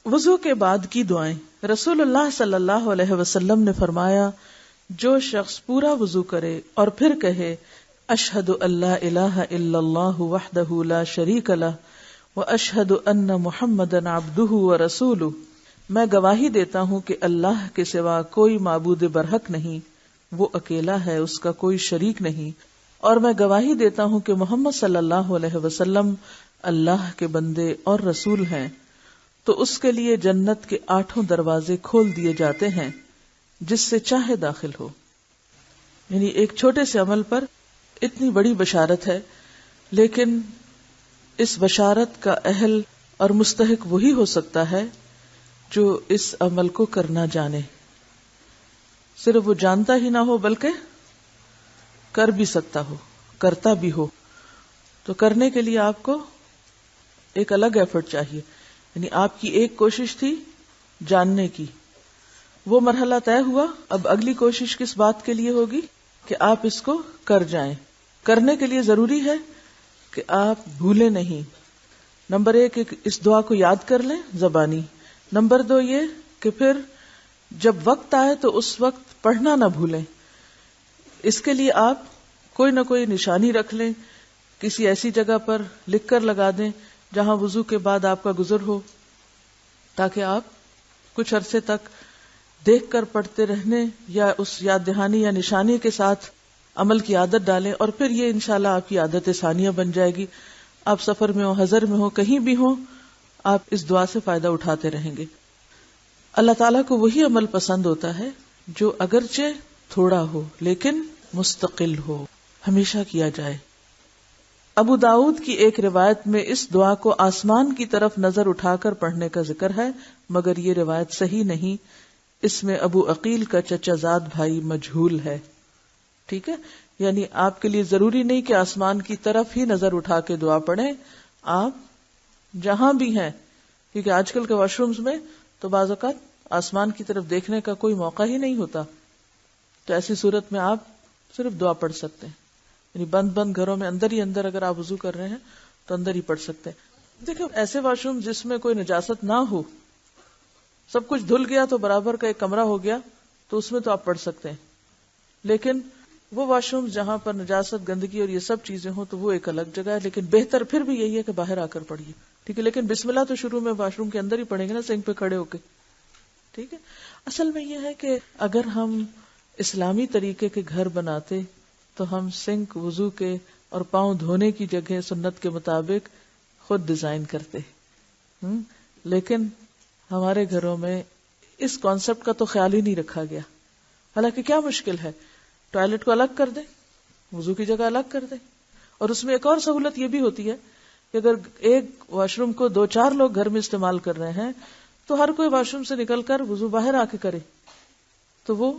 وضو کے بعد کی دعائیں. رسول اللہ صلی اللہ علیہ وسلم نے فرمایا جو شخص پورا وضو کرے اور پھر کہے اشہد ان لا الہ الا اللہ وحدہ لا شریک لہ واشہد ان محمدا عبدہ ورسولہ، میں گواہی دیتا ہوں کہ اللہ کے سوا کوئی معبود برحق نہیں، وہ اکیلا ہے، اس کا کوئی شریک نہیں، اور میں گواہی دیتا ہوں کہ محمد صلی اللہ علیہ وسلم اللہ کے بندے اور رسول ہیں، تو اس کے لیے جنت کے 8 دروازے کھول دیے جاتے ہیں جس سے چاہے داخل ہو. یعنی ایک چھوٹے سے عمل پر اتنی بڑی بشارت ہے، لیکن اس بشارت کا اہل اور مستحق وہی ہو سکتا ہے جو اس عمل کو کرنا جانے. صرف وہ جانتا ہی نہ ہو بلکہ کر بھی سکتا ہو، کرتا بھی ہو. تو کرنے کے لیے آپ کو ایک الگ ایفرٹ چاہیے. یعنی آپ کی ایک کوشش تھی جاننے کی، وہ مرحلہ طے ہوا، اب اگلی کوشش کس بات کے لیے ہوگی کہ آپ اس کو کر جائیں. کرنے کے لیے ضروری ہے کہ آپ بھولیں نہیں. نمبر 1 اس دعا کو یاد کر لیں زبانی. نمبر 2 یہ کہ پھر جب وقت آئے تو اس وقت پڑھنا نہ بھولیں. اس کے لیے آپ کوئی نہ کوئی نشانی رکھ لیں، کسی ایسی جگہ پر لکھ کر لگا دیں جہاں وضو کے بعد آپ کا گزر ہو، تاکہ آپ کچھ عرصے تک دیکھ کر پڑھتے رہنے یا اس یاد دہانی یا نشانی کے ساتھ عمل کی عادت ڈالیں، اور پھر یہ انشاءاللہ آپ کی عادت ثانیہ بن جائے گی. آپ سفر میں ہو، حضر میں ہو، کہیں بھی ہو، آپ اس دعا سے فائدہ اٹھاتے رہیں گے. اللہ تعالیٰ کو وہی عمل پسند ہوتا ہے جو اگرچہ تھوڑا ہو لیکن مستقل ہو، ہمیشہ کیا جائے. ابو داؤد کی ایک روایت میں اس دعا کو آسمان کی طرف نظر اٹھا کر پڑھنے کا ذکر ہے، مگر یہ روایت صحیح نہیں. اس میں ابو عقیل کا چچا زاد بھائی مجہول ہے. ٹھیک ہے، یعنی آپ کے لیے ضروری نہیں کہ آسمان کی طرف ہی نظر اٹھا کے دعا پڑھیں، آپ جہاں بھی ہیں، کیونکہ آج کل کے واش رومز میں تو بعض اوقات آسمان کی طرف دیکھنے کا کوئی موقع ہی نہیں ہوتا، تو ایسی صورت میں آپ صرف دعا پڑھ سکتے ہیں. یعنی بند گھروں میں اندر ہی اندر اگر آپ وضو کر رہے ہیں تو اندر ہی پڑھ سکتے ہیں. دیکھیں ایسے واش روم جس میں کوئی نجاست نہ ہو، سب کچھ دھل گیا تو برابر کا ایک کمرہ ہو گیا، تو اس میں تو آپ پڑھ سکتے ہیں. لیکن وہ واش روم جہاں پر نجاست، گندگی اور یہ سب چیزیں ہوں تو وہ ایک الگ جگہ ہے. لیکن بہتر پھر بھی یہی ہے کہ باہر آ کر پڑھیے. ٹھیک ہے، لیکن بسم اللہ تو شروع میں واش روم کے اندر ہی پڑھیں گے نا، سنک پہ کھڑے ہو کے. ٹھیک ہے. اصل میں یہ ہے کہ اگر ہم اسلامی طریقے کے گھر بناتے تو ہم سنک وضو کے اور پاؤں دھونے کی جگہ سنت کے مطابق خود ڈیزائن کرتے. لیکن ہمارے گھروں میں اس کانسیپٹ کا تو خیال ہی نہیں رکھا گیا. حالانکہ کیا مشکل ہے، ٹوائلٹ کو الگ کر دیں، وضو کی جگہ الگ کر دیں. اور اس میں ایک اور سہولت یہ بھی ہوتی ہے کہ اگر ایک واش روم کو 2-4 لوگ گھر میں استعمال کر رہے ہیں تو ہر کوئی واش روم سے نکل کر وضو باہر آ کے کرے، تو وہ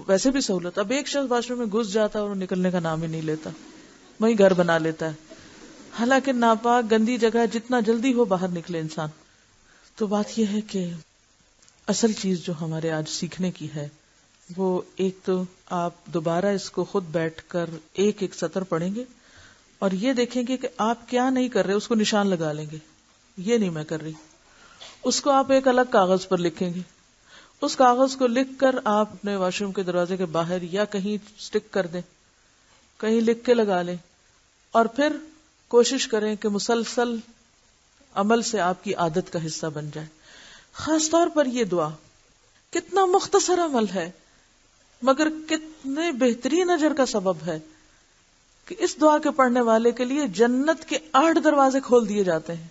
ویسے بھی سہولت. اب ایک شخص واش روم میں گھس جاتا ہے اور نکلنے کا نام ہی نہیں لیتا، وہیں گھر بنا لیتا ہے. حالانکہ ناپاک گندی جگہ جتنا جلدی ہو باہر نکلے انسان. تو بات یہ ہے کہ اصل چیز جو ہمارے آج سیکھنے کی ہے وہ ایک تو آپ دوبارہ اس کو خود بیٹھ کر ایک سطر پڑھیں گے اور یہ دیکھیں گے کہ آپ کیا نہیں کر رہے، اس کو نشان لگا لیں گے. یہ نہیں میں کر رہی، اس کو آپ ایک الگ کاغذ پر لکھیں گے. اس کاغذ کو لکھ کر آپ اپنے واش روم کے دروازے کے باہر یا کہیں سٹک کر دیں، کہیں لکھ کے لگا لیں، اور پھر کوشش کریں کہ مسلسل عمل سے آپ کی عادت کا حصہ بن جائے. خاص طور پر یہ دعا کتنا مختصر عمل ہے مگر کتنے بہترین اجر کا سبب ہے کہ اس دعا کے پڑھنے والے کے لیے جنت کے 8 دروازے کھول دیے جاتے ہیں.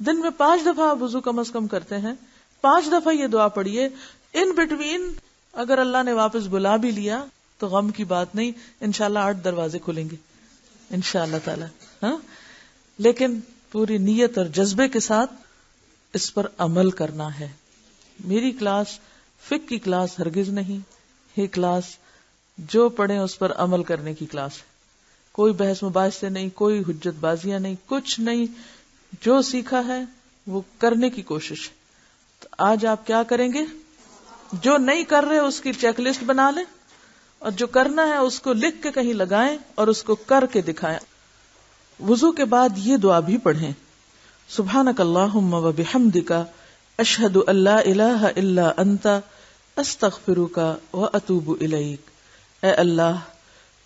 دن میں 5 دفعہ آپ وضو کم از کم کرتے ہیں، 5 دفعہ یہ دعا پڑھیے. ان بٹوین اگر اللہ نے واپس بلا بھی لیا تو غم کی بات نہیں، انشاءاللہ 8 دروازے کھلیں گے انشاءاللہ تعالی. ہاں، لیکن پوری نیت اور جذبے کے ساتھ اس پر عمل کرنا ہے. میری کلاس فقہ کی کلاس ہرگز نہیں، یہ کلاس جو پڑھیں اس پر عمل کرنے کی کلاس ہے. کوئی بحث مباحثے نہیں، کوئی حجت بازیاں نہیں، کچھ نہیں. جو سیکھا ہے وہ کرنے کی کوشش ہے. تو آج آپ کیا کریں گے؟ جو نہیں کر رہے اس کی چیک لسٹ بنا لیں، اور جو کرنا ہے اس کو لکھ کے کہیں لگائیں اور اس کو کر کے دکھائیں. وضو کے بعد یہ دعا بھی پڑھیں: سبحانک اللہم و بحمدک اشہد ان لا الہ الا انت استغفرک و اتوب الیک۔ اے اللہ،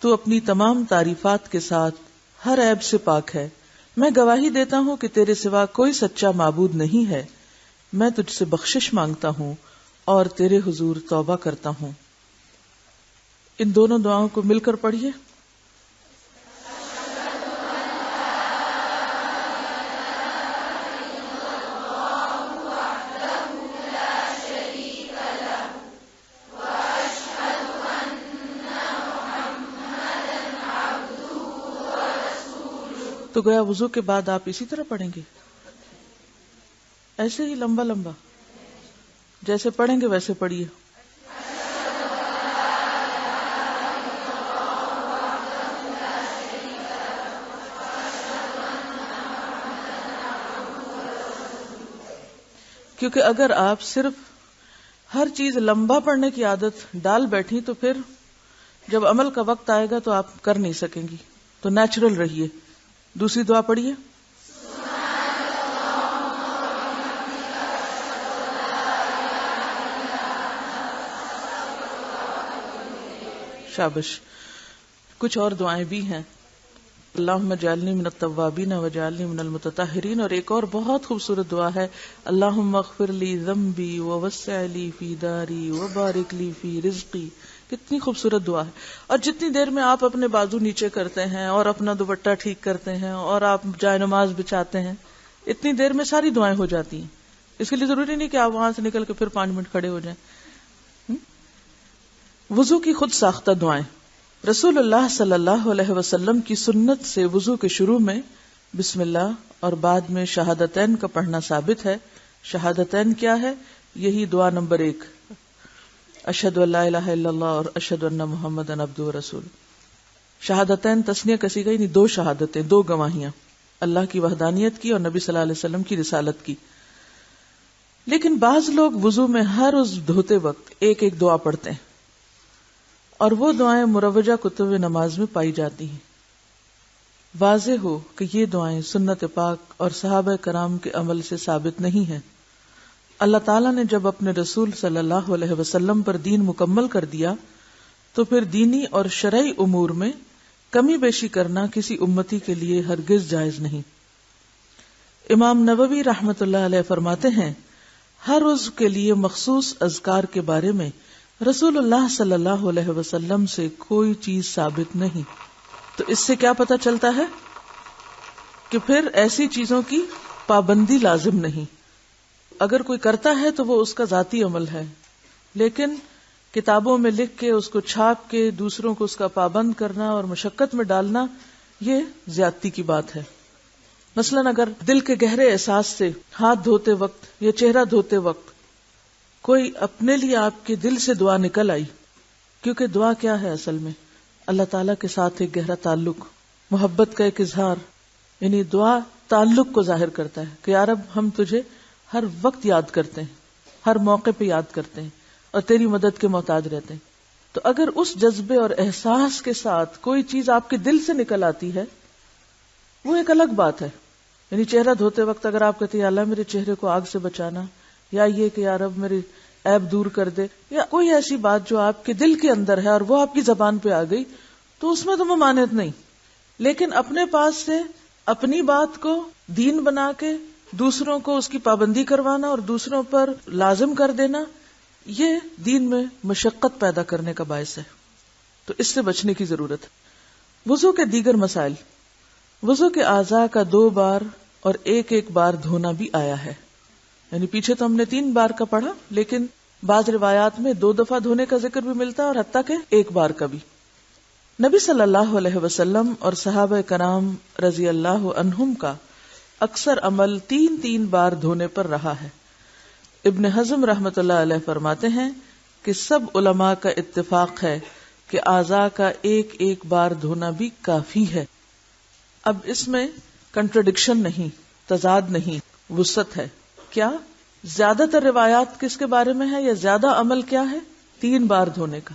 تو اپنی تمام تعریفات کے ساتھ ہر عیب سے پاک ہے، میں گواہی دیتا ہوں کہ تیرے سوا کوئی سچا معبود نہیں ہے، میں تجھ سے بخشش مانگتا ہوں اور تیرے حضور توبہ کرتا ہوں۔ ان دونوں دعاؤں کو مل کر پڑھیے۔ تو گویا وضو کے بعد آپ اسی طرح پڑھیں گے، ایسے ہی لمبا لمبا جیسے پڑھیں گے ویسے پڑھیے۔ کیونکہ اگر آپ صرف ہر چیز لمبا پڑھنے کی عادت ڈال بیٹھی تو پھر جب عمل کا وقت آئے گا تو آپ کر نہیں سکیں گی، تو نیچرل رہیے۔ دوسری دعا پڑھیے۔ شابش۔ کچھ اور دعائیں بھی ہیں، اللہم اجعلنی من التوابین واجعلنی من المتطہرین، اور ایک اور بہت خوبصورت دعا ہے، اللہم اغفر لی ذنبی ووسع لی فی داری وبارک لی فی رزقی۔ کتنی خوبصورت دعا ہے۔ اور جتنی دیر میں آپ اپنے بازو نیچے کرتے ہیں اور اپنا دوپٹہ ٹھیک کرتے ہیں اور آپ جائے نماز بچھاتے ہیں، اتنی دیر میں ساری دعائیں ہو جاتی ہیں۔ اس کے لیے ضروری نہیں کہ آپ وہاں سے نکل کے پھر 5 منٹ کھڑے ہو جائیں۔ وضو کی خود ساختہ دعائیں۔ رسول اللہ صلی اللہ علیہ وسلم کی سنت سے وضو کے شروع میں بسم اللہ اور بعد میں شہادتین کا پڑھنا ثابت ہے۔ شہادتین کیا ہے؟ یہی دعا نمبر 1، اشہد ان لا الہ الا اللہ اور اشہد ان محمدن عبدہ ورسول۔ شہادتین تسنیہ کسی گئی نہیں، 2 شہادتیں، 2 گواہیاں، اللہ کی وحدانیت کی اور نبی صلی اللہ علیہ وسلم کی رسالت کی۔ لیکن بعض لوگ وضو میں ہر عضو دھوتے وقت ایک ایک دعا پڑھتے ہیں، اور وہ دعائیں مروجہ کتب نماز میں پائی جاتی ہیں۔ واضح ہو کہ یہ دعائیں سنت پاک اور صحابہ کرام کے عمل سے ثابت نہیں ہیں۔ اللہ تعالیٰ نے جب اپنے رسول صلی اللہ علیہ وسلم پر دین مکمل کر دیا تو پھر دینی اور شرعی امور میں کمی بیشی کرنا کسی امتی کے لیے ہرگز جائز نہیں۔ امام نووی رحمۃ اللہ علیہ فرماتے ہیں، ہر عضو کے لیے مخصوص اذکار کے بارے میں رسول اللہ صلی اللہ علیہ وسلم سے کوئی چیز ثابت نہیں۔ تو اس سے کیا پتہ چلتا ہے کہ پھر ایسی چیزوں کی پابندی لازم نہیں۔ اگر کوئی کرتا ہے تو وہ اس کا ذاتی عمل ہے، لیکن کتابوں میں لکھ کے اس کو چھاپ کے دوسروں کو اس کا پابند کرنا اور مشقت میں ڈالنا، یہ زیادتی کی بات ہے۔ مثلاً اگر دل کے گہرے احساس سے ہاتھ دھوتے وقت یا چہرہ دھوتے وقت کوئی اپنے لیے آپ کے دل سے دعا نکل آئی، کیونکہ دعا کیا ہے اصل میں؟ اللہ تعالیٰ کے ساتھ ایک گہرا تعلق، محبت کا ایک اظہار، یعنی دعا تعلق کو ظاہر کرتا ہے کہ یا رب ہم تجھے ہر وقت یاد کرتے ہیں، ہر موقع پہ یاد کرتے ہیں اور تیری مدد کے محتاج رہتے ہیں۔ تو اگر اس جذبے اور احساس کے ساتھ کوئی چیز آپ کے دل سے نکل آتی ہے، وہ ایک الگ بات ہے۔ یعنی چہرہ دھوتے وقت اگر آپ کہتے ہیں یا اللہ میرے چہرے کو آگ سے بچانا، یا یہ کہ یا رب میری عیب دور کر دے، یا کوئی ایسی بات جو آپ کے دل کے اندر ہے اور وہ آپ کی زبان پہ آ گئی، تو اس میں تو ممانعت نہیں۔ لیکن اپنے پاس سے اپنی بات کو دین بنا کے دوسروں کو اس کی پابندی کروانا اور دوسروں پر لازم کر دینا، یہ دین میں مشقت پیدا کرنے کا باعث ہے۔ تو اس سے بچنے کی ضرورت ہے۔ وضو کے دیگر مسائل۔ وضو کے اعضاء کا 2 بار اور 1 بار دھونا بھی آیا ہے، یعنی پیچھے تو ہم نے 3 بار کا پڑھا، لیکن بعض روایات میں 2 دفعہ دھونے کا ذکر بھی ملتا ہے اور حتیٰ کہ 1 بار کا بھی۔ نبی صلی اللہ علیہ وسلم اور صحابہ کرام رضی اللہ عنہم کا اکثر عمل 3 بار دھونے پر رہا ہے۔ ابن حزم رحمۃ اللہ علیہ فرماتے ہیں کہ سب علماء کا اتفاق ہے کہ اعضاء کا 1 بار دھونا بھی کافی ہے۔ اب اس میں کنٹرڈکشن نہیں، تضاد نہیں، وسعت ہے۔ کیا زیادہ تر روایات کس کے بارے میں ہے، یا زیادہ عمل کیا ہے؟ 3 بار دھونے کا،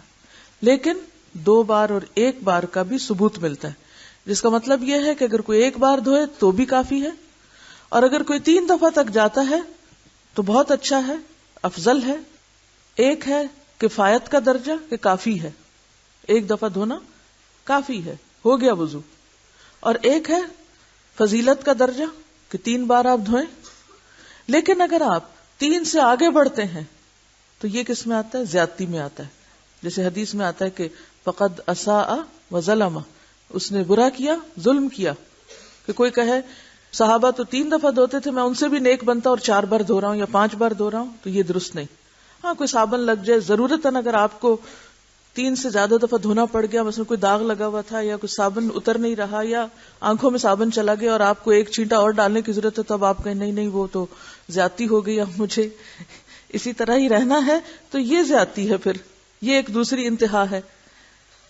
لیکن 2 بار اور 1 بار کا بھی ثبوت ملتا ہے، جس کا مطلب یہ ہے کہ اگر کوئی 1 بار دھوئے تو بھی کافی ہے، اور اگر کوئی 3 دفعہ تک جاتا ہے تو بہت اچھا ہے، افضل ہے. ایک ہے کفایت کا درجہ کہ کافی ہے، 1 دفعہ دھونا کافی ہے، ہو گیا وضو. اور ایک ہے فضیلت کا درجہ کہ 3 بار آپ دھوئیں. لیکن اگر آپ 3 سے آگے بڑھتے ہیں تو یہ کس میں آتا ہے؟ زیادتی میں آتا ہے. جیسے حدیث میں آتا ہے کہ فقد اساء وظلم، اس نے برا کیا، ظلم کیا. کہ کوئی کہے صحابہ تو 3 دفعہ دھوتے تھے، میں ان سے بھی نیک بنتا اور 4 بار دھو رہا ہوں یا 5 بار دھو رہا ہوں، تو یہ درست نہیں. ہاں کوئی صابن لگ جائے ضرورتاً، اگر آپ کو 3 سے زیادہ دفعہ دھونا پڑ گیا، مثلا کوئی داغ لگا ہوا تھا یا کوئی صابن اتر نہیں رہا یا آنکھوں میں صابن چلا گیا اور آپ کو 1 چھینٹا اور ڈالنے کی ضرورت ہے، تو اب آپ کہیں نہیں وہ تو زیادتی ہو گئی، اب مجھے اسی طرح ہی رہنا ہے، تو یہ زیادتی ہے. پھر یہ ایک دوسری انتہا ہے.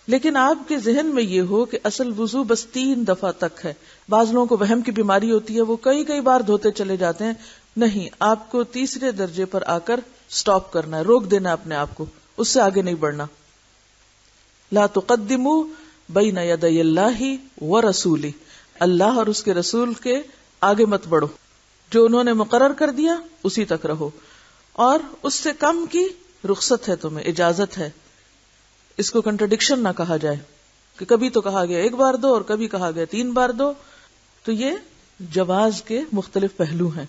لیکن آپ کے ذہن میں یہ ہو کہ اصل وضو بس 3 دفعہ تک ہے. بعض لوگوں کو وہم کی بیماری ہوتی ہے، وہ کئی بار دھوتے چلے جاتے ہیں. نہیں، آپ کو تیسرے درجے پر آ کر سٹاپ کرنا ہے، روک دینا اپنے آپ کو، اس سے آگے نہیں بڑھنا. لا تقدموا بین یدی اللہ ورسولہ، اللہ اور اس کے رسول کے آگے مت بڑھو. جو انہوں نے مقرر کر دیا اسی تک رہو، اور اس سے کم کی رخصت ہے، تمہیں اجازت ہے. اس کو کنٹرڈکشن نہ کہا جائے کہ کبھی تو کہا گیا 1 بار دو اور کبھی کہا گیا 3 بار دو. تو یہ جواز کے مختلف پہلو ہیں.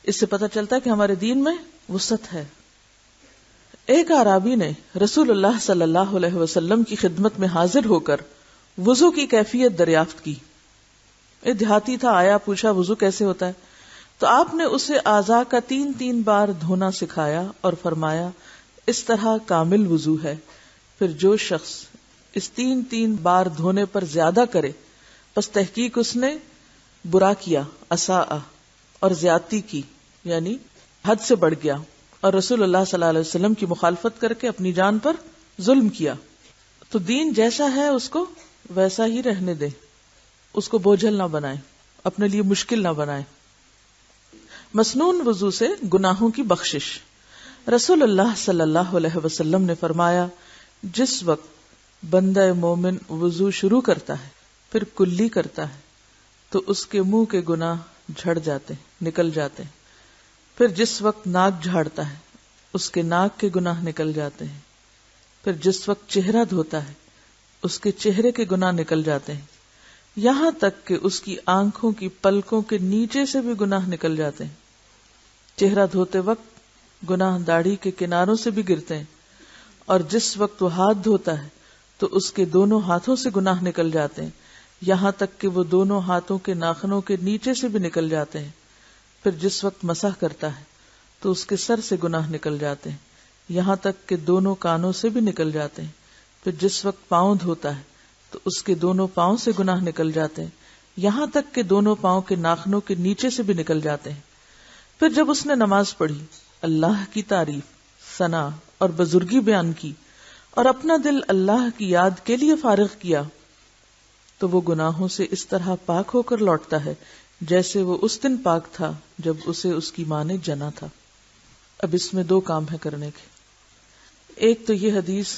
اس سے پتہ چلتا ہے کہ ہمارے دین میں وسعت ہے. ایک اعرابی نے رسول اللہ صلی اللہ علیہ وسلم کی خدمت میں حاضر ہو کر وضو کی کیفیت دریافت کی. ایک دیہاتی تھا، آیا، پوچھا وضو کیسے ہوتا ہے. تو آپ نے اسے اعضاء کا 3 بار دھونا سکھایا اور فرمایا اس طرح کامل وضو ہے. پھر جو شخص اس 3 بار دھونے پر زیادہ کرے پس تحقیق اس نے برا کیا، اساء، اور زیادتی کی، یعنی حد سے بڑھ گیا، اور رسول اللہ صلی اللہ علیہ وسلم کی مخالفت کر کے اپنی جان پر ظلم کیا. تو دین جیسا ہے اس کو ویسا ہی رہنے دیں، اس کو بوجھل نہ بنائیں، اپنے لیے مشکل نہ بنائیں. مسنون وضو سے گناہوں کی بخشش. رسول اللہ صلی اللہ علیہ وسلم نے فرمایا جس وقت بندہ مومن وضو شروع کرتا ہے پھر کلی کرتا ہے تو اس کے منہ کے گناہ جھڑ جاتے ہیں، نکل جاتے ہیں. پھر جس وقت ناک جھاڑتا ہے اس کے ناک کے گناہ نکل جاتے ہیں. پھر جس وقت چہرہ دھوتا ہے اس کے چہرے کے گناہ نکل جاتے ہیں، یہاں تک کہ اس کی آنکھوں کی پلکوں کے نیچے سے بھی گناہ نکل جاتے ہیں. چہرہ دھوتے وقت گناہ داڑھی کے کناروں سے بھی گرتے ہیں، اور جس وقت وہ ہاتھ دھوتا ہے تو اس کے دونوں ہاتھوں سے گناہ نکل جاتے ہیں، یہاں تک کہ وہ دونوں ہاتھوں کے ناخنوں کے نیچے سے بھی نکل جاتے ہیں. پھر جس وقت مسح کرتا ہے تو اس کے سر سے گناہ نکل جاتے ہیں، یہاں تک کہ دونوں کانوں سے بھی نکل جاتے ہیں. پھر جس وقت پاؤں دھوتا ہے تو اس کے دونوں پاؤں سے گناہ نکل جاتے ہیں، یہاں تک کہ دونوں پاؤں کے ناخنوں کے نیچے سے بھی نکل جاتے ہیں. پھر جب اس نے نماز پڑھی، اللہ کی تعریف، ثنا اور بزرگی بیان کی اور اپنا دل اللہ کی یاد کے لیے فارغ کیا، تو وہ گناہوں سے اس طرح پاک ہو کر لوٹتا ہے جیسے وہ اس دن پاک تھا جب اسے اس کی ماں نے جنا تھا. اب اس میں 2 کام ہے کرنے کے. ایک تو یہ حدیث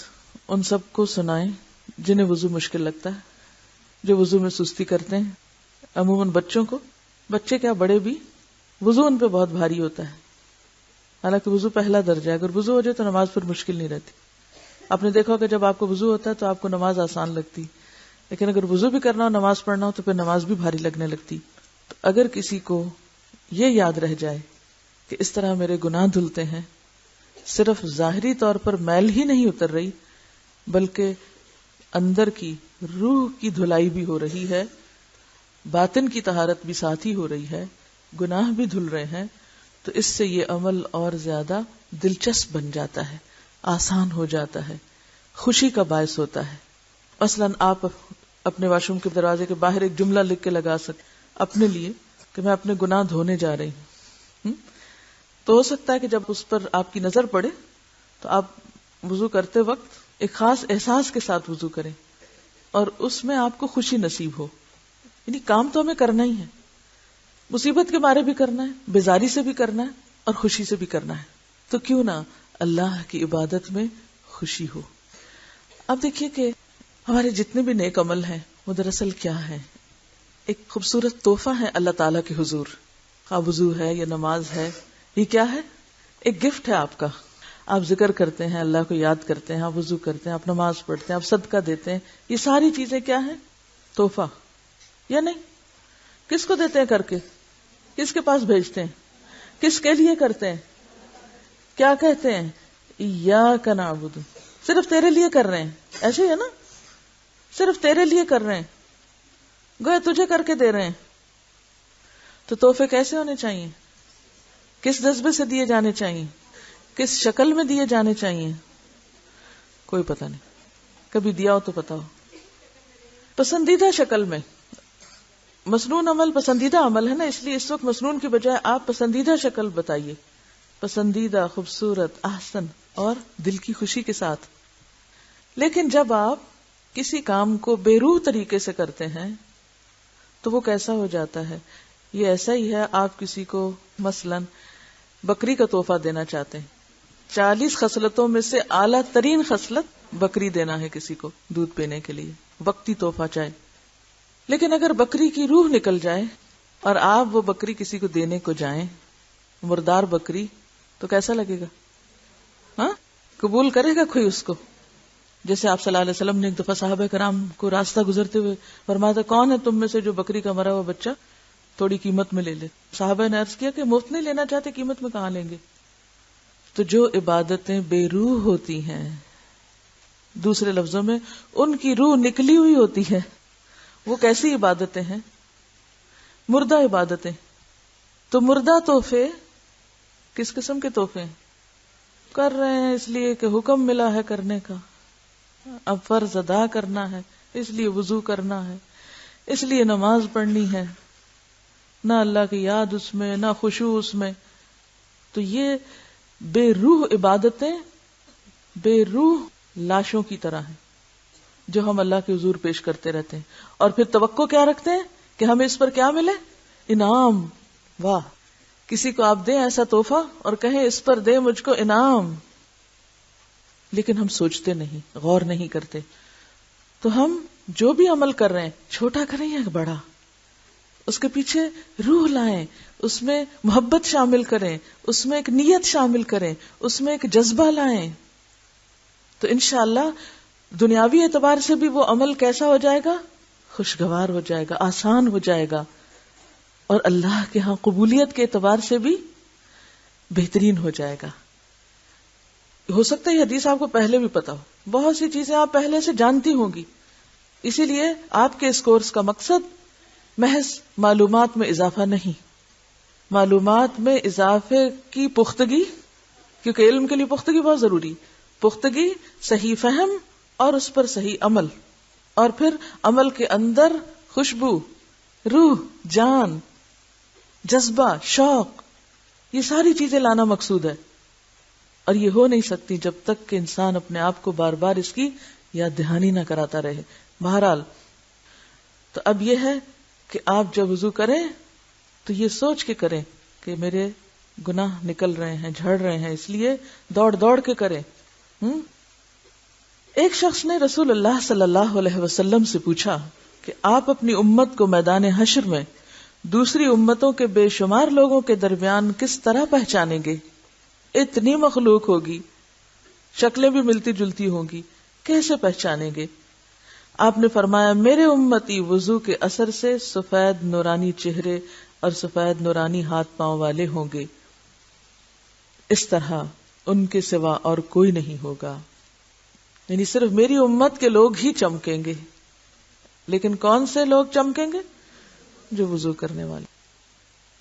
ان سب کو سنائیں جنہیں وضو مشکل لگتا ہے، جو وضو میں سستی کرتے ہیں. عموماً بچوں کو، بچے کیا بڑے بھی، وضو ان پہ بہت بھاری ہوتا ہے. حالانکہ وضو پہلا درجہ ہے، اگر وضو ہو جائے تو نماز پر مشکل نہیں رہتی. آپ نے دیکھا کہ جب آپ کو وضو ہوتا ہے تو آپ کو نماز آسان لگتی، لیکن اگر وضو بھی کرنا ہو، نماز پڑھنا ہو، تو پھر نماز بھی بھاری لگنے لگتی. تو اگر کسی کو یہ یاد رہ جائے کہ اس طرح میرے گناہ دھلتے ہیں، صرف ظاہری طور پر میل ہی نہیں اتر رہی بلکہ اندر کی روح کی دھلائی بھی ہو رہی ہے، باطن کی طہارت بھی ساتھ ہی ہو رہی ہے، گناہ بھی دھل رہے ہیں، تو اس سے یہ عمل اور زیادہ دلچسپ بن جاتا ہے، آسان ہو جاتا ہے، خوشی کا باعث ہوتا ہے. مثلاً آپ اپنے واش روم کے دروازے کے باہر ایک جملہ لکھ کے لگا سکتے اپنے لیے کہ میں اپنے گناہ دھونے جا رہی ہوں. تو ہو سکتا ہے کہ جب اس پر آپ کی نظر پڑے تو آپ وضو کرتے وقت ایک خاص احساس کے ساتھ وضو کریں اور اس میں آپ کو خوشی نصیب ہو. یعنی کام تو ہمیں کرنا ہی ہے، مصیبت کے مارے بھی کرنا ہے، بیزاری سے بھی کرنا ہے اور خوشی سے بھی کرنا ہے. تو کیوں نہ اللہ کی عبادت میں خوشی ہو. اب دیکھیے کہ ہمارے جتنے بھی نیک عمل ہیں وہ دراصل کیا ہے؟ ایک خوبصورت تحفہ ہے اللہ تعالیٰ کے حضور. خواہ وضو ہے یا نماز ہے، یہ کیا ہے؟ ایک گفٹ ہے آپ کا. آپ ذکر کرتے ہیں، اللہ کو یاد کرتے ہیں، آپ وضو کرتے ہیں، آپ نماز پڑھتے ہیں، آپ صدقہ دیتے ہیں، یہ ساری چیزیں کیا ہیں؟ تحفہ. یا نہیں؟ کس کو دیتے ہیں کر کے؟ کس کے پاس بھیجتے ہیں؟ کس کے لیے کرتے ہیں؟ کیا کہتے ہیں؟ ایاک نعبد، صرف تیرے لیے کر رہے ہیں. ایسے ہی ہے نا، صرف تیرے لیے کر رہے ہیں، گویا تجھے کر کے دے رہے ہیں. تو تحفے کیسے ہونے چاہیے؟ کس جذبے سے دیے جانے چاہیے؟ کس شکل میں دیے جانے چاہیے؟ کوئی پتہ نہیں، کبھی دیا ہو تو پتا ہو. پسندیدہ شکل میں. مسنون عمل پسندیدہ عمل ہے نا، اس لیے اس وقت مسنون کی بجائے آپ پسندیدہ شکل بتائیے، پسندیدہ، خوبصورت، احسن اور دل کی خوشی کے ساتھ. لیکن جب آپ کسی کام کو بے روح طریقے سے کرتے ہیں تو وہ کیسا ہو جاتا ہے؟ یہ ایسا ہی ہے، آپ کسی کو مثلاً بکری کا تحفہ دینا چاہتے ہیں، 40 خصلتوں میں سے اعلیٰ ترین خصلت بکری دینا ہے کسی کو دودھ پینے کے لیے، وقتی تحفہ چاہے. لیکن اگر بکری کی روح نکل جائے اور آپ وہ بکری کسی کو دینے کو جائیں، مردار بکری، تو کیسا لگے گا؟ ہاں، قبول کرے گا کوئی اس کو؟ جیسے آپ صلی اللہ علیہ وسلم نے ایک دفعہ صحابہ کرام کو راستہ گزرتے ہوئے فرمایا تھا، کون ہے تم میں سے جو بکری کا مرا ہوا بچہ تھوڑی قیمت میں لے لے؟ صحابہ نے عرض کیا کہ مفت نہیں لینا چاہتے، قیمت میں کہاں لیں گے؟ تو جو عبادتیں بے روح ہوتی ہیں، دوسرے لفظوں میں ان کی روح نکلی ہوئی ہوتی ہے، وہ کیسی عبادتیں ہیں؟ مردہ عبادتیں. تو مردہ تحفے کس قسم کے تحفے ہیں؟ کر رہے ہیں اس لیے کہ حکم ملا ہے کرنے کا، اب فرض ادا کرنا ہے، اس لیے وضو کرنا ہے، اس لیے نماز پڑھنی ہے، نہ اللہ کی یاد اس میں، نہ خشوع اس میں. تو یہ بے روح عبادتیں بے روح لاشوں کی طرح ہیں جو ہم اللہ کے حضور پیش کرتے رہتے ہیں، اور پھر توقع کیا رکھتے ہیں کہ ہمیں اس پر کیا ملے؟ انعام. واہ، کسی کو آپ دیں ایسا تحفہ اور کہیں اس پر دے مجھ کو انعام. لیکن ہم سوچتے نہیں، غور نہیں کرتے. تو ہم جو بھی عمل کر رہے ہیں، چھوٹا کریں یا بڑا، اس کے پیچھے روح لائیں، اس میں محبت شامل کریں، اس میں ایک نیت شامل کریں، اس میں ایک جذبہ لائیں، تو انشاءاللہ دنیاوی اعتبار سے بھی وہ عمل کیسا ہو جائے گا؟ خوشگوار ہو جائے گا، آسان ہو جائے گا، اور اللہ کے ہاں قبولیت کے اعتبار سے بھی بہترین ہو جائے گا. ہو سکتا ہے یہ حدیث آپ کو پہلے بھی پتا ہو، بہت سی چیزیں آپ پہلے سے جانتی ہوں گی، اسی لیے آپ کے اس کورس کا مقصد محض معلومات میں اضافہ نہیں، معلومات میں اضافے کی پختگی، کیونکہ علم کے لیے پختگی بہت ضروری، پختگی، صحیح فہم اور اس پر صحیح عمل، اور پھر عمل کے اندر خوشبو، روح، جان، جذبہ، شوق، یہ ساری چیزیں لانا مقصود ہے. اور یہ ہو نہیں سکتی جب تک کہ انسان اپنے آپ کو بار بار اس کی یاد دہانی نہ کراتا رہے. بہرحال تو اب یہ ہے کہ آپ جب وضو کریں تو یہ سوچ کے کریں کہ میرے گناہ نکل رہے ہیں، جھڑ رہے ہیں، اس لیے دوڑ دوڑ کے کریں. ایک شخص نے رسول اللہ صلی اللہ علیہ وسلم سے پوچھا کہ آپ اپنی امت کو میدان حشر میں دوسری امتوں کے بے شمار لوگوں کے درمیان کس طرح پہچانیں گے؟ اتنی مخلوق ہوگی، شکلیں بھی ملتی جلتی ہوں گی، کیسے پہچانیں گے؟ آپ نے فرمایا، میرے امتی وضو کے اثر سے سفید نورانی چہرے اور سفید نورانی ہاتھ پاؤں والے ہوں گے، اس طرح ان کے سوا اور کوئی نہیں ہوگا. یعنی صرف میری امت کے لوگ ہی چمکیں گے. لیکن کون سے لوگ چمکیں گے؟ جو وضو کرنے والے.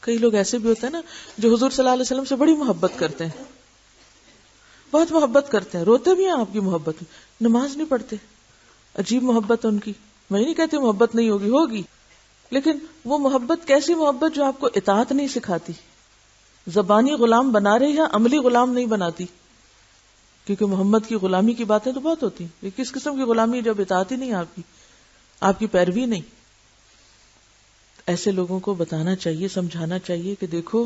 کئی لوگ ایسے بھی ہوتے ہیں نا جو حضور صلی اللہ علیہ وسلم سے بڑی محبت کرتے ہیں، بہت محبت کرتے ہیں، روتے بھی ہیں آپ کی محبت میں، نماز نہیں پڑھتے، عجیب محبت ان کی. میں نہیں کہتی محبت نہیں ہوگی، ہوگی، لیکن وہ محبت کیسی محبت جو آپ کو اطاعت نہیں سکھاتی، زبانی غلام بنا رہی ہے، عملی غلام نہیں بناتی. کیونکہ محمد کی غلامی کی باتیں تو بہت ہوتی ہیں، یہ کس قسم کی غلامی ہے جب اطاعت ہی نہیں آپ کی پیروی نہیں. ایسے لوگوں کو بتانا چاہیے، سمجھانا چاہیے کہ دیکھو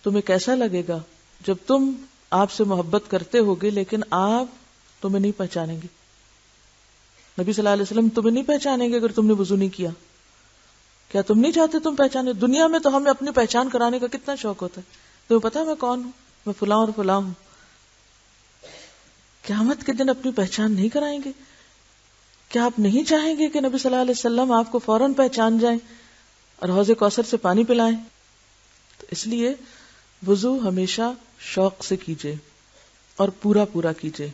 تمہیں کیسا لگے گا جب تم آپ سے محبت کرتے ہوگے لیکن آپ تمہیں نہیں پہچانیں گے. نبی صلی اللہ علیہ وسلم تمہیں نہیں پہچانیں گے اگر تم نے وضو نہیں کیا. کیا تم نہیں چاہتے تم پہچانے؟ دنیا میں تو ہمیں اپنی پہچان کرانے کا کتنا شوق ہوتا ہے. تمہیں پتا میں کون ہوں؟ میں فلاں اور فلاں ہوں. قیامت کے دن اپنی پہچان نہیں کرائیں گے؟ کیا آپ نہیں چاہیں گے کہ نبی صلی اللہ علیہ وسلم آپ کو فوراً پہچان جائیں اور حوض کوثر سے پانی پلائیں؟ تو اس لیے وضو ہمیشہ شوق سے کیجیے اور پورا کیجیے.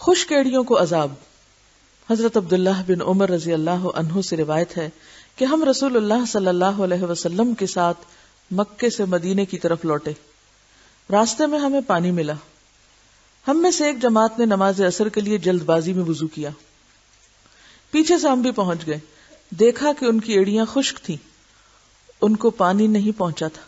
خشک ایڑیوں کو عذاب. حضرت عبداللہ بن عمر رضی اللہ عنہ سے روایت ہے کہ ہم رسول اللہ صلی اللہ علیہ وسلم کے ساتھ مکے سے مدینے کی طرف لوٹے. راستے میں ہمیں پانی ملا. ہم میں سے ایک جماعت نے نماز عصر کے لیے جلد بازی میں وضو کیا. پیچھے سے ہم بھی پہنچ گئے. دیکھا کہ ان کی ایڑیاں خشک تھیں، ان کو پانی نہیں پہنچا تھا.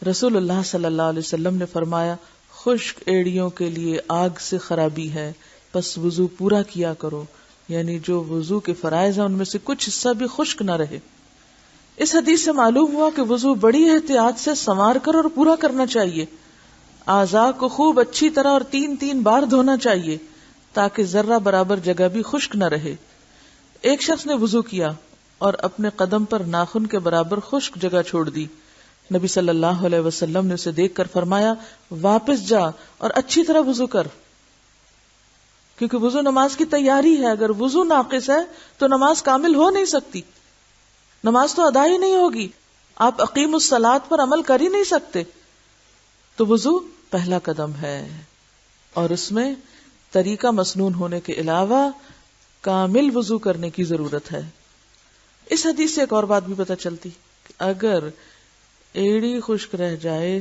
رسول اللہ صلی اللہ علیہ وسلم نے فرمایا خشک ایڑیوں کے لیے آگ سے خرابی ہے، پس وضو پورا کیا کرو. یعنی جو وضو کے فرائض ہیں ان میں سے کچھ حصہ بھی خشک نہ رہے. اس حدیث سے معلوم ہوا کہ وضو بڑی احتیاط سے سنوار کر اور پورا کرنا چاہیے. اعضاء کو خوب اچھی طرح اور 3 بار دھونا چاہیے تاکہ ذرہ برابر جگہ بھی خشک نہ رہے. ایک شخص نے وضو کیا اور اپنے قدم پر ناخن کے برابر خشک جگہ چھوڑ دی. نبی صلی اللہ علیہ وسلم نے اسے دیکھ کر فرمایا واپس جا اور اچھی طرح وضو کر، کیونکہ وضو نماز کی تیاری ہے. اگر وضو ناقص ہے تو نماز کامل ہو نہیں سکتی، نماز تو ادا ہی نہیں ہوگی. آپ اقیم الصلاۃ پر عمل کر ہی نہیں سکتے. تو وضو پہلا قدم ہے اور اس میں طریقہ مسنون ہونے کے علاوہ کامل وضو کرنے کی ضرورت ہے. اس حدیث سے ایک اور بات بھی پتہ چلتی کہ اگر ایڑی خشک رہ جائے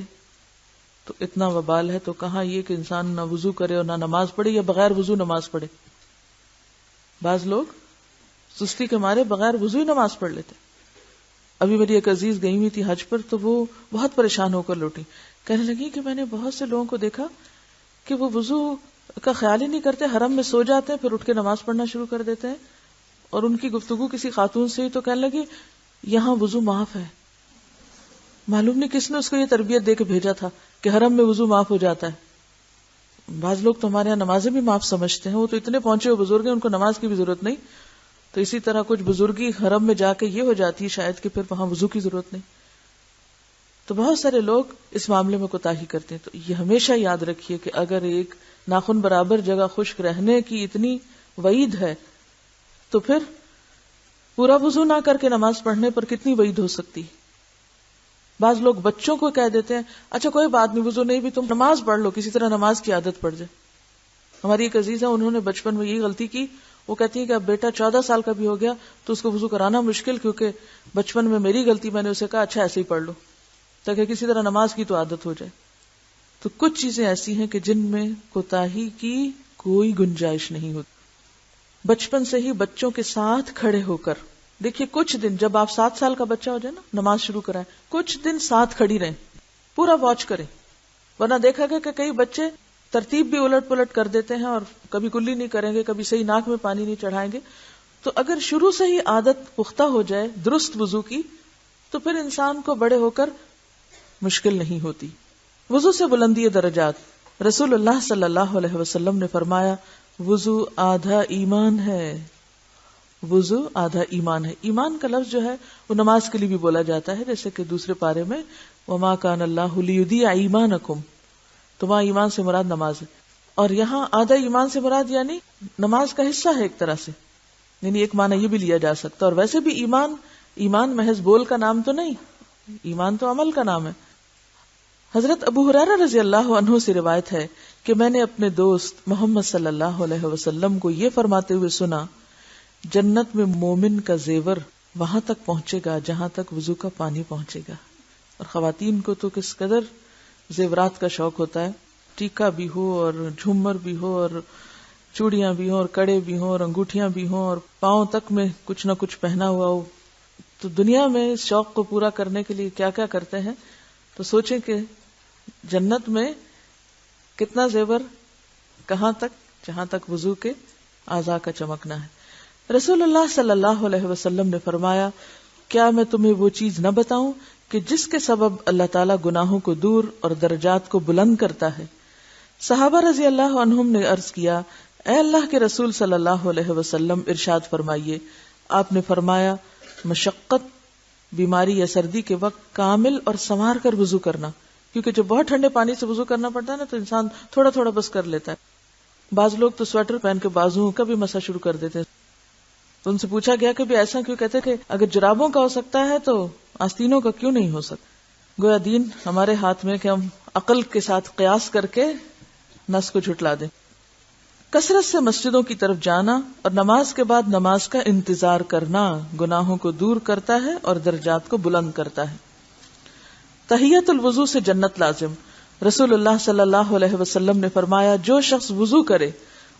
تو اتنا وبال ہے، تو کہاں یہ کہ انسان نہ وضو کرے اور نہ نماز پڑھے یا بغیر وضو نماز پڑھے. بعض لوگ سستی کے مارے بغیر وضو ہی نماز پڑھ لیتے. ابھی میری ایک عزیز گئی ہوئی تھی حج پر، تو وہ بہت پریشان ہو کر لوٹی. کہنے لگی کہ میں نے بہت سے لوگوں کو دیکھا کہ وہ وضو کا خیال ہی نہیں کرتے، حرم میں سو جاتے ہیں، پھر اٹھ کے نماز پڑھنا شروع کر دیتے ہیں. اور ان کی گفتگو کسی خاتون سے ہی تو کہنے لگی یہاں وضو معاف ہے. معلوم نہیں کس نے اس کو یہ تربیت دے کے بھیجا تھا کہ حرم میں وضو معاف ہو جاتا ہے. بعض لوگ تو ہمارے یہاں نمازیں بھی معاف سمجھتے ہیں، وہ تو اتنے پہنچے ہوئے بزرگ ہیں ان کو نماز کی بھی ضرورت نہیں. تو اسی طرح کچھ بزرگی حرم میں جا کے یہ ہو جاتی ہے شاید کہ پھر وہاں وضو کی ضرورت نہیں. تو بہت سارے لوگ اس معاملے میں کوتاہی کرتے ہیں. تو یہ ہمیشہ یاد رکھیے کہ اگر ایک ناخن برابر جگہ خشک رہنے کی اتنی وعید ہے تو پھر پورا وضو نہ کر کے نماز پڑھنے پر کتنی وعید ہو سکتی. بعض لوگ بچوں کو کہہ دیتے ہیں اچھا کوئی بات نہیں وضو نہیں بھی تم نماز پڑھ لو، کسی طرح نماز کی عادت پڑ جائے. ہماری ایک عزیز ہے، انہوں نے بچپن میں یہی غلطی کی. وہ کہتی ہیں کہ اب بیٹا 14 سال کا بھی ہو گیا تو اس کو وضو کرانا مشکل، کیونکہ بچپن میں میری غلطی، میں نے اسے کہا اچھا ایسے ہی پڑھ لو تاکہ کسی طرح نماز کی تو عادت ہو جائے. تو کچھ چیزیں ایسی ہیں کہ جن میں کوتاہی کی کوئی گنجائش نہیں ہوتی. بچپن سے ہی بچوں کے ساتھ کھڑے ہو کر دیکھیے، کچھ دن جب آپ 7 سال کا بچہ ہو جائے نا نماز شروع کرائیں، کچھ دن ساتھ کھڑی رہیں، پورا واچ کریں. ورنہ دیکھا گیا کہ کئی بچے ترتیب بھی الٹ پلٹ کر دیتے ہیں اور کبھی کلی نہیں کریں گے، کبھی صحیح ناک میں پانی نہیں چڑھائیں گے. تو اگر شروع سے ہی عادت پختہ ہو جائے درست وضو کی تو پھر انسان کو بڑے ہو کر مشکل نہیں ہوتی. وضو سے بلندی درجات. رسول اللہ صلی اللہ علیہ وسلم نے فرمایا وضو آدھا ایمان ہے. وضو آدھا ایمان ہے. ایمان کا لفظ جو ہے وہ نماز کے لیے بھی بولا جاتا ہے، جیسے کہ دوسرے پارے میں وما کان اللہ لیضیع ایمانکم، تو وہاں ایمان سے مراد نماز ہے. اور یہاں آدھا ایمان سے مراد یعنی نماز کا حصہ ہے ایک طرح سے، یعنی ایک معنی یہ بھی لیا جا سکتا. اور ویسے بھی ایمان محض بول کا نام تو نہیں، ایمان تو عمل کا نام ہے. حضرت ابو ہریرہ رضی اللہ عنہ سے روایت ہے کہ میں نے اپنے دوست محمد صلی اللہ علیہ وسلم کو یہ فرماتے ہوئے سنا جنت میں مومن کا زیور وہاں تک پہنچے گا جہاں تک وضو کا پانی پہنچے گا. اور خواتین کو تو کس قدر زیورات کا شوق ہوتا ہے، ٹیکا بھی ہو اور جھومر بھی ہو اور چوڑیاں بھی ہوں اور کڑے بھی ہوں اور انگوٹھیاں بھی ہوں اور پاؤں تک میں کچھ نہ کچھ پہنا ہوا ہو. تو دنیا میں اس شوق کو پورا کرنے کے لیے کیا کیا کرتے ہیں. تو سوچیں کہ جنت میں کتنا زیور، کہاں تک، جہاں تک وضو کے اعضاء کا چمکنا ہے. رسول اللہ صلی اللہ علیہ وسلم نے فرمایا کیا میں تمہیں وہ چیز نہ بتاؤں کہ جس کے سبب اللہ تعالیٰ گناہوں کو دور اور درجات کو بلند کرتا ہے. صحابہ رضی اللہ عنہم نے عرض کیا اے اللہ کے رسول صلی اللہ علیہ وسلم ارشاد فرمائیے. آپ نے فرمایا مشقت، بیماری یا سردی کے وقت کامل اور سنوار کر وضو کرنا، کیونکہ جب بہت ٹھنڈے پانی سے وضو کرنا پڑتا ہے نا تو انسان تھوڑا تھوڑا بس کر لیتا ہے. بعض لوگ تو سویٹر پہن کے بازو کا بھی مسح شروع کر دیتے ہیں. تو ان سے پوچھا گیا کہ بھی ایسا کیوں؟ کہتے کہ اگر جرابوں کا ہو سکتا ہے تو آستینوں کا کیوں نہیں ہو سکتا. گویا دین ہمارے ہاتھ میں کہ ہم عقل کے ساتھ قیاس کر کے نس کو جھٹلا دیں. کثرت سے مسجدوں کی طرف جانا اور نماز کے بعد نماز کا انتظار کرنا گناہوں کو دور کرتا ہے اور درجات کو بلند کرتا ہے. تحیت الوضو سے جنت لازم. رسول اللہ صلی اللہ علیہ وسلم نے فرمایا جو شخص وضو کرے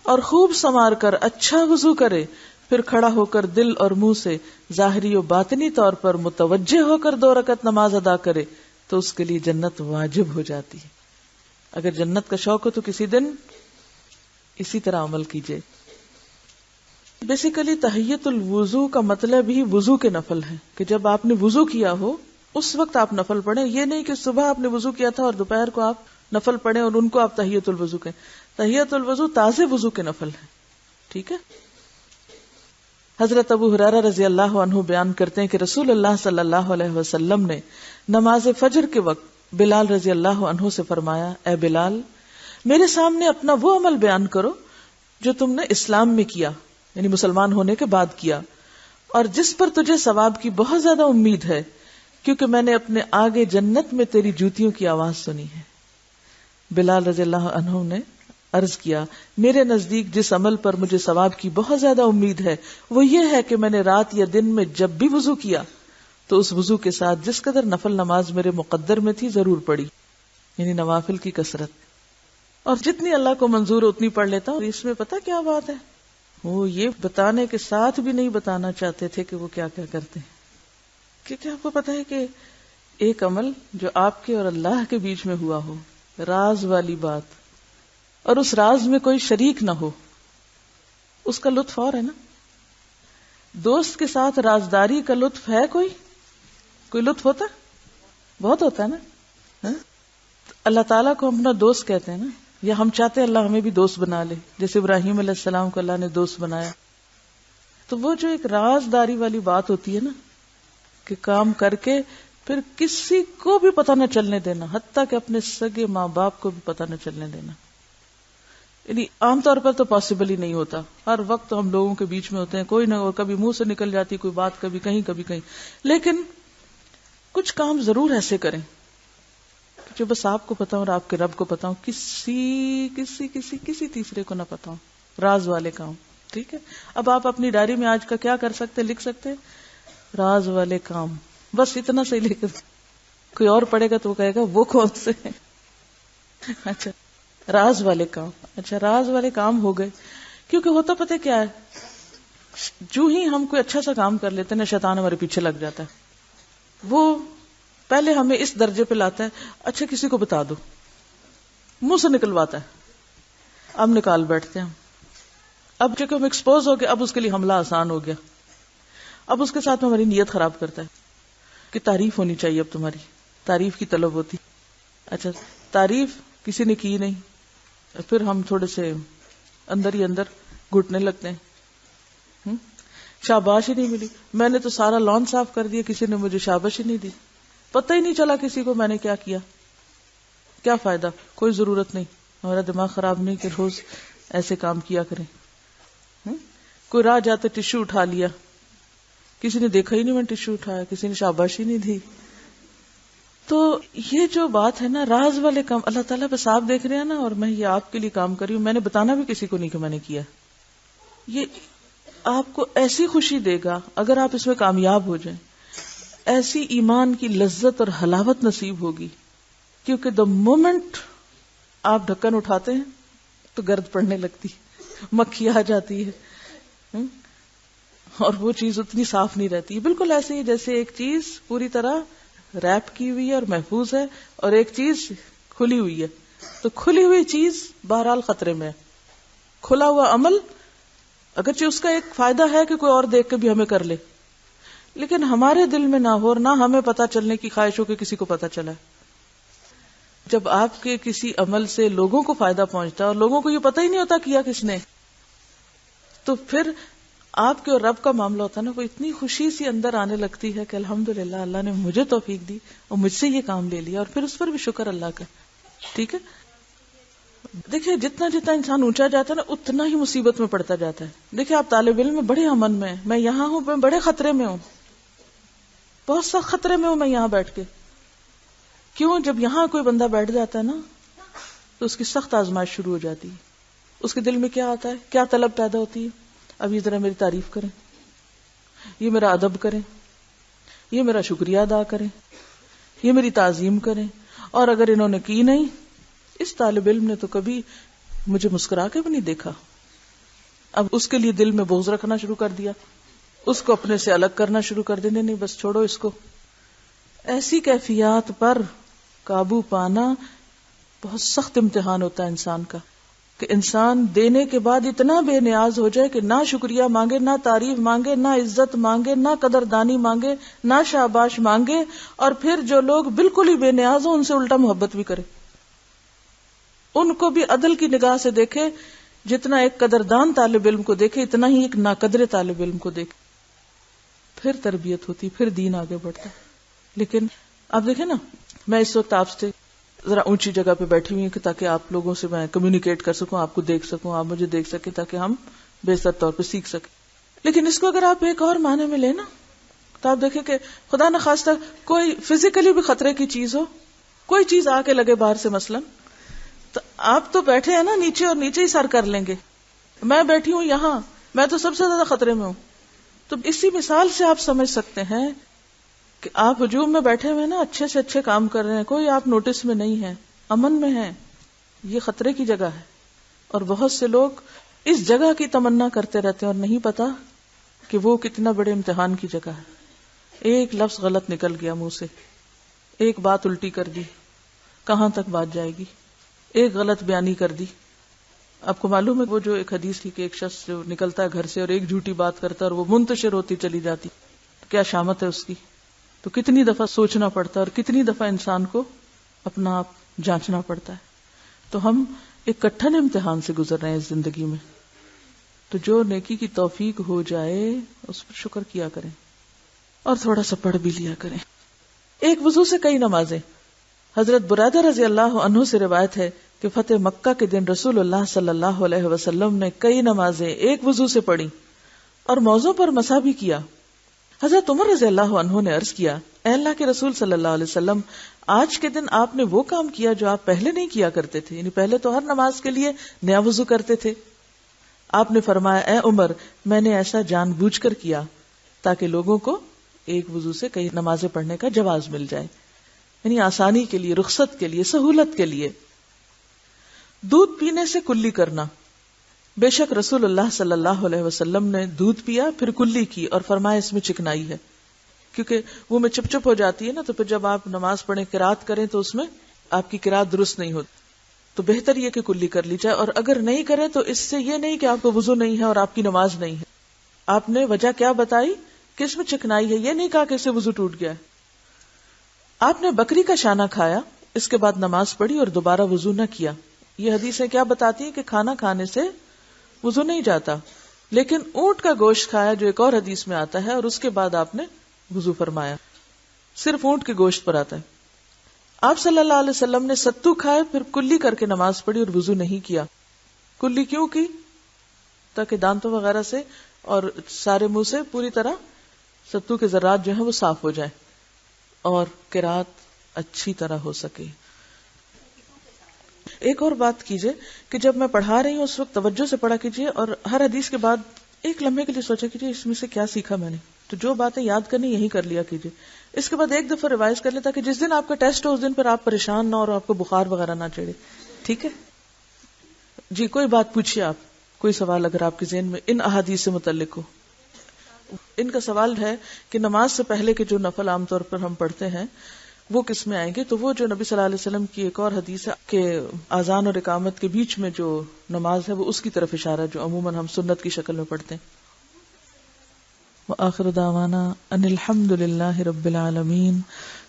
اور خوب سنوار کر اچھا وضو کرے پھر کھڑا ہو کر دل اور منہ سے ظاہری و باطنی طور پر متوجہ ہو کر 2 رکعت نماز ادا کرے تو اس کے لیے جنت واجب ہو جاتی ہے. اگر جنت کا شوق ہو تو کسی دن اسی طرح عمل کیجئے. بیسیکلی تحیت الوضو کا مطلب ہی وضو کے نفل ہے کہ جب آپ نے وضو کیا ہو اس وقت آپ نفل پڑھیں. یہ نہیں کہ صبح آپ نے وضو کیا تھا اور دوپہر کو آپ نفل پڑھیں اور ان کو آپ تحیت الوضو کہیں. تحیت الوضو تازے وضو کے نفل ہے. ٹھیک ہے. حضرت ابو ہریرہ رضی اللہ عنہ بیان کرتے ہیں کہ رسول اللہ صلی اللہ علیہ وسلم نے نماز فجر کے وقت بلال رضی اللہ عنہ سے فرمایا اے بلال میرے سامنے اپنا وہ عمل بیان کرو جو تم نے اسلام میں کیا، یعنی مسلمان ہونے کے بعد کیا، اور جس پر تجھے ثواب کی بہت زیادہ امید ہے، کیونکہ میں نے اپنے آگے جنت میں تیری جوتیوں کی آواز سنی ہے. بلال رضی اللہ عنہ نے عرض کیا میرے نزدیک جس عمل پر مجھے ثواب کی بہت زیادہ امید ہے وہ یہ ہے کہ میں نے رات یا دن میں جب بھی وضو کیا تو اس وضو کے ساتھ جس قدر نفل نماز میرے مقدر میں تھی ضرور پڑھی، یعنی نوافل کی کثرت، اور جتنی اللہ کو منظور اتنی پڑھ لیتا ہوں. اس میں پتہ کیا بات ہے، وہ یہ بتانے کے ساتھ بھی نہیں بتانا چاہتے تھے کہ وہ کیا کیا کرتے ہیں. کیونکہ آپ کو پتہ ہے کہ ایک عمل جو آپ کے اور اللہ کے بیچ میں ہوا ہو، راز والی بات، اور اس راز میں کوئی شریک نہ ہو، اس کا لطف اور ہے نا. دوست کے ساتھ رازداری کا لطف ہے کوئی لطف ہوتا؟ بہت ہوتا ہے نا. اللہ تعالیٰ کو ہم اپنا دوست کہتے ہیں نا، یا ہم چاہتے ہیں اللہ ہمیں بھی دوست بنا لے، جیسے ابراہیم علیہ السلام کو اللہ نے دوست بنایا. تو وہ جو ایک رازداری والی بات ہوتی ہے نا کہ کام کر کے پھر کسی کو بھی پتہ نہ چلنے دینا، حتیٰ کہ اپنے سگے ماں باپ کو بھی پتہ نہ چلنے دینا. یعنی عام طور پر تو پاسبل ہی نہیں ہوتا. ہر وقت ہم لوگوں کے بیچ میں ہوتے ہیں، کوئی نہ کبھی منہ سے نکل جاتی کوئی بات، کبھی کہیں. لیکن کچھ کام ضرور ایسے کریں جو بس آپ کو پتا ہو اور آپ کے رب کو پتا ہو، کسی تیسرے کو نہ پتا ہو. راز والے کام. ٹھیک ہے. اب آپ اپنی ڈائری میں آج کا کیا کر سکتے، لکھ سکتے ہیں راز والے کام، بس اتنا سے لکھ. کوئی اور پڑھے گا تو وہ کہے گا وہ کون سے ہیں. اچھا راز والے کام. اچھا راز والے کام ہو گئے. کیونکہ ہوتا پتہ کیا ہے، جو ہی ہم کوئی اچھا سا کام کر لیتے ہیں نا شیطان ہمارے پیچھے لگ جاتا ہے. وہ پہلے ہمیں اس درجے پہ لاتا ہے اچھا کسی کو بتا دو، منہ سے نکلواتا ہے، اب نکال بیٹھتے ہیں. اب چونکہ ہم ایکسپوز ہو گئے اب اس کے لیے حملہ آسان ہو گیا. اب اس کے ساتھ ہماری نیت خراب کرتا ہے کہ تعریف ہونی چاہیے، اب تمہاری تعریف کی طلب ہوتی. اچھا تعریف کسی نے کی نہیں، پھر ہم تھوڑے سے اندر ہی اندر گھٹنے لگتے ہیں. شاباش ہی نہیں ملی، میں نے تو سارا لان صاف کر دیا، کسی نے مجھے شاباش ہی نہیں دی، پتہ ہی نہیں چلا کسی کو میں نے کیا کیا. کیا فائدہ، کوئی ضرورت نہیں. ہمارا دماغ خراب نہیں کہ روز ایسے کام کیا کریں. کوئی راہ جاتے ٹشو اٹھا لیا، کسی نے دیکھا ہی نہیں میں ٹشو اٹھایا، کسی نے شاباش ہی نہیں دی. تو یہ جو بات ہے نا راز والے کام، اللہ تعالیٰ بس آپ دیکھ رہے ہیں نا، اور میں یہ آپ کے لیے کام کر رہی ہوں، میں نے بتانا بھی کسی کو نہیں کہ میں نے کیا. یہ آپ کو ایسی خوشی دے گا اگر آپ اس میں کامیاب ہو جائیں، ایسی ایمان کی لذت اور حلاوت نصیب ہوگی. کیونکہ دا مومنٹ آپ ڈھکن اٹھاتے ہیں تو گرد پڑنے لگتی، مکھی آ جاتی ہے، اور وہ چیز اتنی صاف نہیں رہتی. بالکل ایسے ہی جیسے ایک چیز پوری طرح ریپ کی ہوئی ہے اور محفوظ ہے، اور ایک چیز کھلی ہوئی ہے. تو کھلی ہوئی چیز بہرحال خطرے میں ہے. کھلا ہوا عمل اگرچہ اس کا ایک فائدہ ہے کہ کوئی اور دیکھ کے بھی ہمیں کر لے، لیکن ہمارے دل میں نہ ہو اور نہ ہمیں پتا چلنے کی خواہش ہو کہ کسی کو پتا چلا. جب آپ کے کسی عمل سے لوگوں کو فائدہ پہنچتا ہے اور لوگوں کو یہ پتہ ہی نہیں ہوتا کیا کس نے، تو پھر آپ کے اور رب کا معاملہ ہوتا ہے نا، وہ اتنی خوشی سی اندر آنے لگتی ہے کہ الحمدللہ اللہ نے مجھے توفیق دی اور مجھ سے یہ کام لے لیا، اور پھر اس پر بھی شکر اللہ کا. ٹھیک ہے. دیکھیں جتنا جتنا انسان اونچا جاتا ہے نا اتنا ہی مصیبت میں پڑتا جاتا ہے. دیکھیں آپ طالب علم میں بڑے امن میں ہیں، میں یہاں ہوں میں بڑے خطرے میں ہوں، بہت سخت خطرے میں ہوں میں یہاں بیٹھ کے. کیوں؟ جب یہاں کوئی بندہ بیٹھ جاتا ہے نا تو اس کی سخت آزمائش شروع ہو جاتی ہے. اس کے دل میں کیا آتا ہے، کیا طلب پیدا ہوتی ہے، اب یہ ذرا میری تعریف کریں، یہ میرا ادب کریں، یہ میرا شکریہ ادا کریں، یہ میری تعظیم کریں. اور اگر انہوں نے کی نہیں، اس طالب علم نے تو کبھی مجھے مسکرا کے بھی نہیں دیکھا. اب اس کے لیے دل میں بغض رکھنا شروع کر دیا، اس کو اپنے سے الگ کرنا شروع کر دینے، نہیں بس چھوڑو اس کو. ایسی کیفیات پر قابو پانا بہت سخت امتحان ہوتا ہے انسان کا، کہ انسان دینے کے بعد اتنا بے نیاز ہو جائے کہ نہ شکریہ مانگے، نہ تعریف مانگے، نہ عزت مانگے، نہ قدردانی مانگے، نہ شاباش مانگے، اور پھر جو لوگ بالکل ہی بے نیاز ہوں ان سے الٹا محبت بھی کرے، ان کو بھی عدل کی نگاہ سے دیکھے. جتنا ایک قدردان طالب علم کو دیکھے اتنا ہی ایک ناقدر طالب علم کو دیکھے. پھر تربیت ہوتی، پھر دین آگے بڑھتا. لیکن آپ دیکھیں نا، میں اس وقت آپ سے ذرا اونچی جگہ پہ بیٹھی ہوئی ہوں کہ تاکہ آپ لوگوں سے میں کمیونیکیٹ کر سکوں، آپ کو دیکھ سکوں، آپ مجھے دیکھ سکیں، تاکہ ہم بہتر طور پہ سیکھ سکیں. لیکن اس کو اگر آپ ایک اور معنی میں لیں نا تو آپ دیکھیں کہ خدا نخواستہ کوئی فزیکلی بھی خطرے کی چیز ہو، کوئی چیز آ کے لگے باہر سے مثلاً، تو آپ تو بیٹھے ہیں نا نیچے، اور نیچے ہی سر کر لیں گے. میں بیٹھی ہوں یہاں، میں تو سب سے زیادہ خطرے میں ہوں. تو اسی مثال سے آپ سمجھ سکتے ہیں کہ آپ ہجوم میں بیٹھے ہوئے نا، اچھے سے اچھے کام کر رہے ہیں، کوئی آپ نوٹس میں نہیں ہے، امن میں ہیں، یہ خطرے کی جگہ ہے. اور بہت سے لوگ اس جگہ کی تمنا کرتے رہتے ہیں اور نہیں پتا کہ وہ کتنا بڑے امتحان کی جگہ ہے. ایک لفظ غلط نکل گیا منہ سے، ایک بات الٹی کر دی، کہاں تک بات جائے گی، ایک غلط بیانی کر دی. آپ کو معلوم ہے وہ جو ایک حدیث تھی کہ ایک شخص جو نکلتا ہے گھر سے اور ایک جھوٹی بات کرتا ہے اور وہ منتشر ہوتی چلی جاتی، کیا شامت ہے اس کی. تو کتنی دفعہ سوچنا پڑتا ہے اور کتنی دفعہ انسان کو اپنا آپ جانچنا پڑتا ہے. تو ہم ایک کٹھن امتحان سے گزر رہے ہیں اس زندگی میں. تو جو نیکی کی توفیق ہو جائے اس پر شکر کیا کریں اور تھوڑا سا پڑھ بھی لیا کریں. ایک وضو سے کئی نمازیں. حضرت برادہ رضی اللہ عنہ سے روایت ہے کہ فتح مکہ کے دن رسول اللہ صلی اللہ علیہ وسلم نے کئی نمازیں ایک وضو سے پڑھی اور موضوع پر مسح بھی کیا. حضرت عمر رضی اللہ عنہ نے عرض کیا، اے اللہ کے رسول صلی اللہ علیہ وسلم، آج کے دن آپ نے وہ کام کیا جو آپ پہلے نہیں کیا کرتے تھے، یعنی پہلے تو ہر نماز کے لیے نیا وضو کرتے تھے. آپ نے فرمایا، اے عمر، میں نے ایسا جان بوجھ کر کیا تاکہ لوگوں کو ایک وضو سے کئی نمازیں پڑھنے کا جواز مل جائے، یعنی آسانی کے لیے، رخصت کے لیے، سہولت کے لیے. دودھ پینے سے کلی کرنا. بے شک رسول اللہ صلی اللہ علیہ وسلم نے دودھ پیا پھر کلی کی اور فرمایا اس میں چکنائی ہے، کیونکہ وہ میں چپ چپ ہو جاتی ہے نا، تو پھر جب آپ نماز پڑھیں قرات کریں تو اس میں آپ کی قرات درست نہیں ہوتی. تو بہتر یہ کہ کلی کر لی جائے، اور اگر نہیں کرے تو اس سے یہ نہیں کہ آپ کو وضو نہیں ہے اور آپ کی نماز نہیں ہے. آپ نے وجہ کیا بتائی کہ اس میں چکنائی ہے، یہ نہیں کہا کہ اس سے وضو ٹوٹ گیا ہے. آپ نے بکری کا شانہ کھایا، اس کے بعد نماز پڑھی اور دوبارہ وضو نہ کیا. یہ حدیثیں کیا بتاتی ہیں کہ کھانا کھانے سے وضو نہیں جاتا. لیکن اونٹ کا گوشت کھایا جو ایک اور حدیث میں آتا ہے، اور اس کے بعد آپ نے وضو فرمایا. صرف اونٹ کے گوشت پر آتا ہے. آپ صلی اللہ علیہ وسلم نے ستو کھائے پھر کلی کر کے نماز پڑھی اور وضو نہیں کیا. کلی کیوں کی؟ تاکہ دانتوں وغیرہ سے اور سارے منہ سے پوری طرح ستو کے ذرات جو ہیں وہ صاف ہو جائیں اور قرات اچھی طرح ہو سکے. ایک اور بات کیجئے کہ جب میں پڑھا رہی ہوں اس وقت توجہ سے پڑھا کیجئے، اور ہر حدیث کے بعد ایک لمحے کے لیے سوچا کیجئے اس میں سے کیا سیکھا میں نے. تو جو باتیں یاد کرنی یہی کر لیا کیجئے. اس کے بعد ایک دفعہ ریوائز کر لیں تاکہ جس دن آپ کا ٹیسٹ ہو اس دن پر آپ پریشان نہ ہو اور آپ کو بخار وغیرہ نہ چڑھے. ٹھیک ہے جی، کوئی بات پوچھیے آپ، کوئی سوال اگر آپ کے ذہن میں ان احادیث سے متعلق ہو. ان کا سوال ہے کہ نماز سے پہلے کے جو نفل عام طور پر ہم پڑھتے ہیں وہ کس میں آئیں گے. تو وہ جو نبی صلی اللہ علیہ وسلم کی ایک اور حدیث ہے کہ اذان اور اقامت کے بیچ میں جو نماز ہے وہ اس کی طرف اشارہ جو عموماً ہم سنت کی شکل میں پڑھتے ہیں. وآخر دعوانا ان الحمد للہ رب العالمین.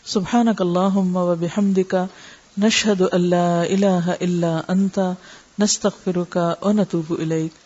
سبحانک اللہم وبحمدک، نشہد ان لا الہ الا انت، نستغفرک ونتوب الیک.